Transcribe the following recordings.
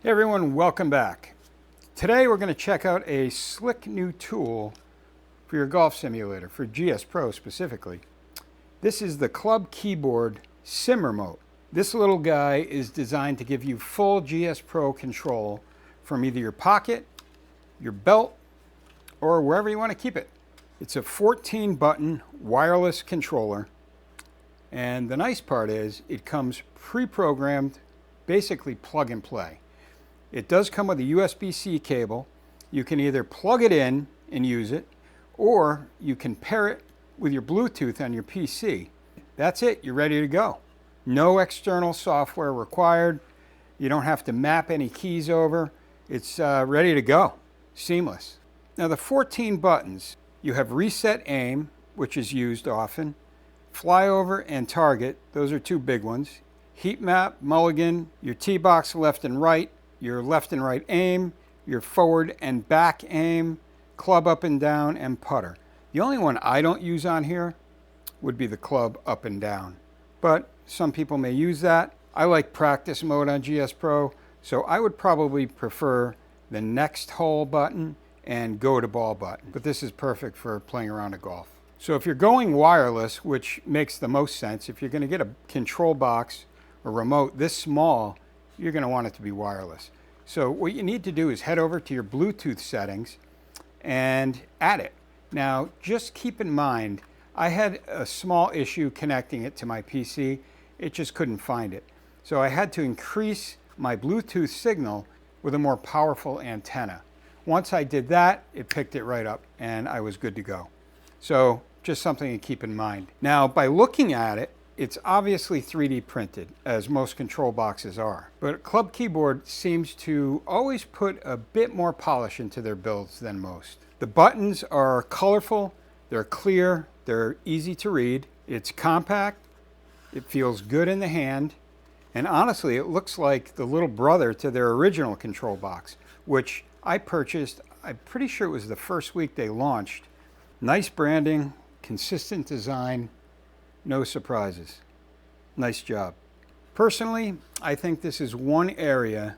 Hey everyone, welcome back. Today we're going to check out a slick new tool for your golf simulator, for GSPro specifically. This is the Club Keyboard Sim Remote. This little guy is designed to give you full GSPro control from either your pocket, your belt, or wherever you want to keep it. It's a 14-button wireless controller, and the nice part is it comes pre-programmed, basically plug and play. It does come with a USB-C cable. You can either plug it in and use it, or you can pair it with your Bluetooth on your PC. That's it, you're ready to go. No external software required. You don't have to map any keys over. It's ready to go, seamless. Now the 14 buttons, you have reset aim, which is used often, flyover and target, those are two big ones, heat map, mulligan, your tee box left and right, your left and right aim, your forward and back aim, club up and down, and putter. The only one I don't use on here would be the club up and down, but some people may use that. I like practice mode on GSPro, so I would probably prefer the next hole button and go to ball button, but this is perfect for playing around at golf. So if you're going wireless, which makes the most sense, if you're going to get a control box or remote this small, you're going to want it to be wireless. So what you need to do is head over to your Bluetooth settings and add it. Now just keep in mind, I had a small issue connecting it to my PC. It just couldn't find it. So I had to increase my Bluetooth signal with a more powerful antenna. Once I did that, it picked it right up and I was good to go. So just something to keep in mind. Now by looking at it, it's obviously 3D printed, as most control boxes are. But Club Keyboard seems to always put a bit more polish into their builds than most. The buttons are colorful, they're clear, they're easy to read, it's compact, it feels good in the hand, and honestly it looks like the little brother to their original control box, which I purchased, I'm pretty sure it was the first week they launched. Nice branding, consistent design, no surprises. Nice job. Personally, I think this is one area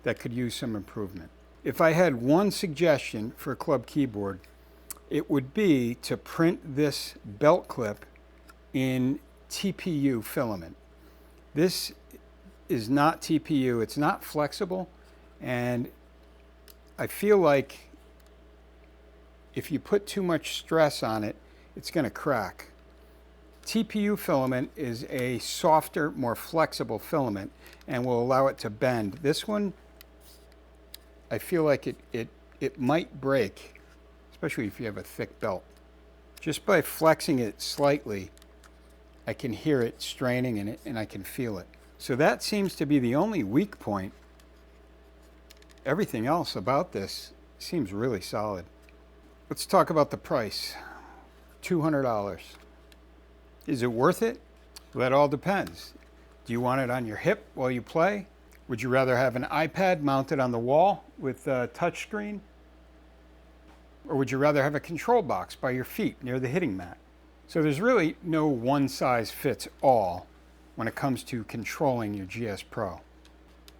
that could use some improvement. If I had one suggestion for Club Keyboard, it would be to print this belt clip in TPU filament. This is not TPU, it's not flexible, and I feel like if you put too much stress on it, it's going to crack. TPU filament is a softer, more flexible filament and will allow it to bend. This one, I feel like it might break, especially if you have a thick belt. Just by flexing it slightly, I can hear it straining in it and I can feel it. So that seems to be the only weak point. Everything else about this seems really solid. Let's talk about the price. $200. Is it worth it? Well, that all depends. Do you want it on your hip while you play? Would you rather have an iPad mounted on the wall with a touch screen? Or would you rather have a control box by your feet near the hitting mat? So there's really no one size fits all when it comes to controlling your GSPro.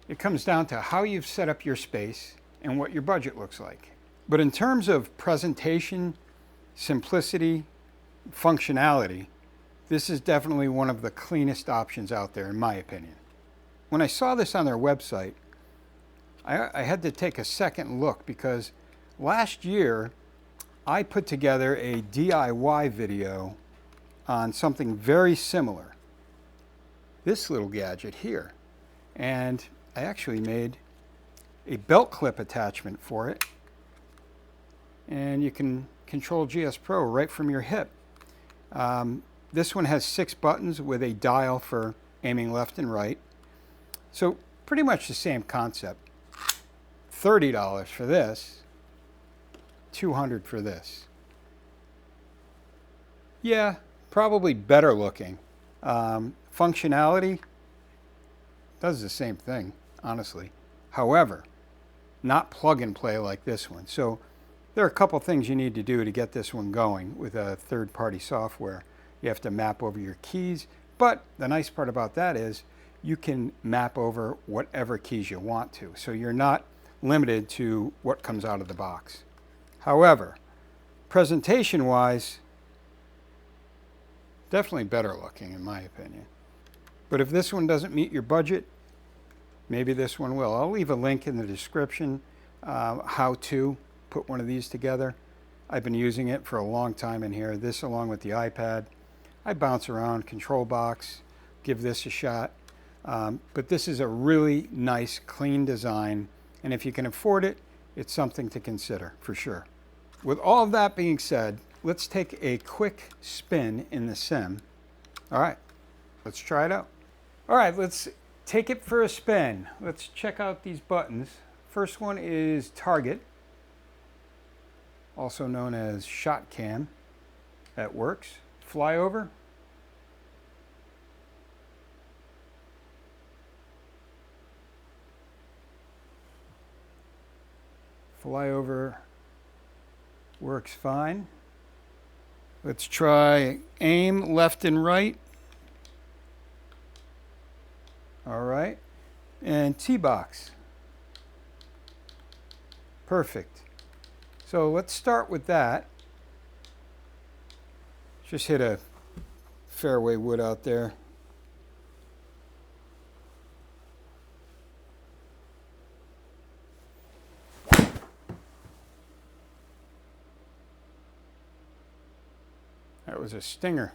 It comes down to how you've set up your space and what your budget looks like. But in terms of presentation, simplicity, functionality, this is definitely one of the cleanest options out there, in my opinion. When I saw this on their website, I had to take a second look because last year I put together a DIY video on something very similar. This little gadget here. And I actually made a belt clip attachment for it. And you can control GSPro right from your hip. This one has 6 buttons with a dial for aiming left and right. So pretty much the same concept. $30 for this, $200 for this. Yeah, probably better looking. Functionality does the same thing, honestly. However, not plug and play like this one. So there are a couple things you need to do to get this one going with a third-party software. You have to map over your keys, but the nice part about that is you can map over whatever keys you want to. So you're not limited to what comes out of the box. However, presentation-wise, definitely better looking in my opinion. But if this one doesn't meet your budget, maybe this one will. I'll leave a link in the description how to put one of these together. I've been using it for a long time in here. This along with the iPad. I bounce around, control box, give this a shot. But this is a really nice, clean design. And if you can afford it, it's something to consider for sure. With all of that being said, let's take a quick spin in the sim. All right, let's try it out. All right, let's take it for a spin. Let's check out these buttons. First one is target, also known as shot cam. That works. Flyover. Flyover works fine. Let's try aim left and right. All right. And T-box. Perfect. So let's start with that. Just hit a fairway wood out there. That was a stinger.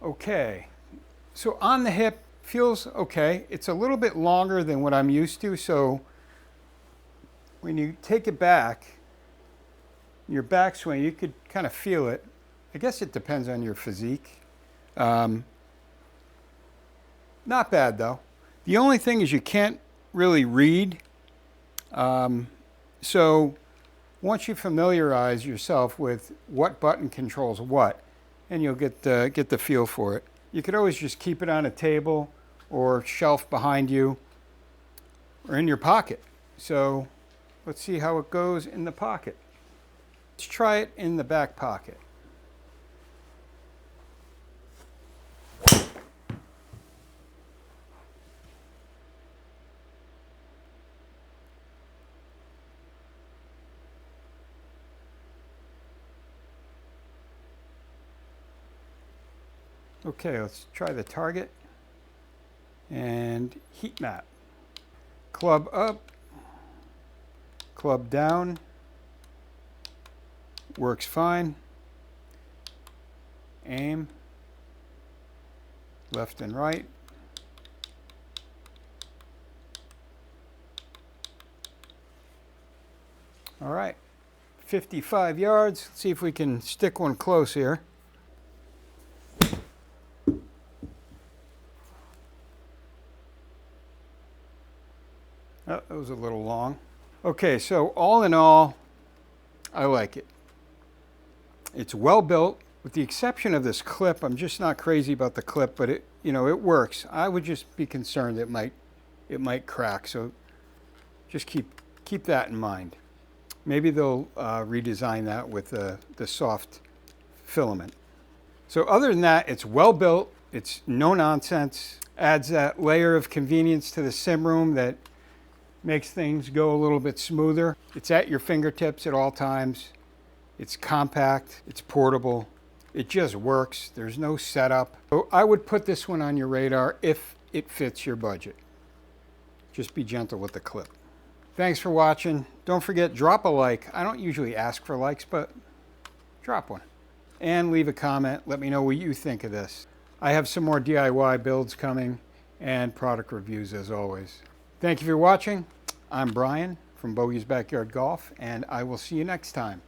Okay, so on the hip feels okay. It's a little bit longer than what I'm used to, so when you take it back, your backswing, you could kind of feel it. I guess it depends on your physique. Not bad though. The only thing is you can't really read. So once you familiarize yourself with what button controls what, and you'll get the feel for it. You could always just keep it on a table or shelf behind you or in your pocket. So let's see how it goes in the pocket. Let's try it in the back pocket. Okay, let's try the target and heat map. Club up, club down, works fine. Aim, left and right. All right, 55 yards. Let's see if we can stick one close here. Oh, that was a little long. Okay, so all in all, I like it. It's well built, with the exception of this clip. I'm just not crazy about the clip, but it works. I would just be concerned it might crack. So just keep that in mind. Maybe they'll redesign that with the soft filament. So other than that, it's well built. It's no nonsense. Adds that layer of convenience to the sim room that makes things go a little bit smoother. It's at your fingertips at all times. It's compact, it's portable, it just works. There's no setup. So I would put this one on your radar if it fits your budget. Just be gentle with the clip. Thanks for watching. Don't forget, drop a like. I don't usually ask for likes, but drop one. And leave a comment. Let me know what you think of this. I have some more DIY builds coming and product reviews as always. Thank you for watching. I'm Brian from Bogeys Backyard Golf, and I will see you next time.